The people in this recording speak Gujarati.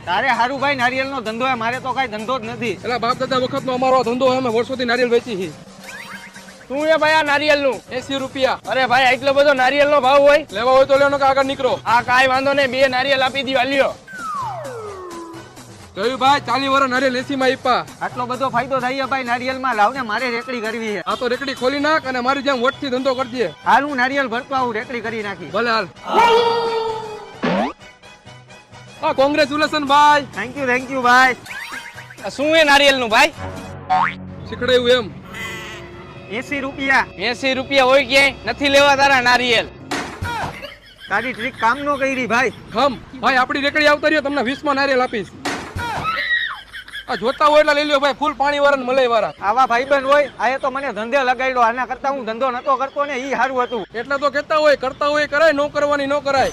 તારે હારું ભાઈ નારિયેલ નો ધંધો હે, મારે તો કઈ ધંધો જ નથી. એટલે બાપ દાદા વખત નો અમારો ધંધો હે, અમે વર્ષોથી નારિયેલ વેચી છે. શું છે ભાઈ આ નારિયેલ નું? 80 રૂપિયા. અરે ભાઈ એટલો બધો નારિયેલ નો ભાવ હોય? લેવા હોય તો લેવાનો, કે આગળ નીકળો. આ કાંઈ વાંધો નહીં, 2 નારિયેલ આપી દીવા લ્યો. જોયું ભાઈ, 40 વર્ષ નારિયેલ 80 માં આપ્યા. આટલો બધો ફાયદો થાય છે ભાઈ નારિયેલ માં. લાવ ને, મારે રેકડી કરવી છે. આ તો રેકડી ખોલી નાખ અને મારી જેમ વટથી ધંધો કરજે. હાલ હું નારિયેલ ભરતો આવું, રેકડી કરી નાખી. ભલે હાલ. હા, કોંગ્રેચ્યુલેશન ભાઈ. થેન્ક યુ ભાઈ. આ શું છે નારિયેલ નું ભાઈ? શીખડાયું એમ. 80 રૂપિયા. 80 રૂપિયા હોય ક્યાંય નથી લેવા તારા નારિયેલ. તારી ટ્રીક કામ નો કરી ભાઈ. ખમ ભાઈ, આપડી રેકડી આવતા રહ્યો, તમને 20 માં નારિયેલ આપીશ. આ જોતા હોય એટલે લઈ લ્યો ભાઈ, ફૂલ પાણી વાળા ને મલાઈ વાળા. આવા ભાઈબંધ હોય, આ તો મને ધંધે લગાડ્યો. આના કરતા હું ધંધો નતો કરતો ને, ઈ સારું હતું. એટલે તો કેતા હોય, કરતા હોય કરાય, નો કરવાની નો કરાય.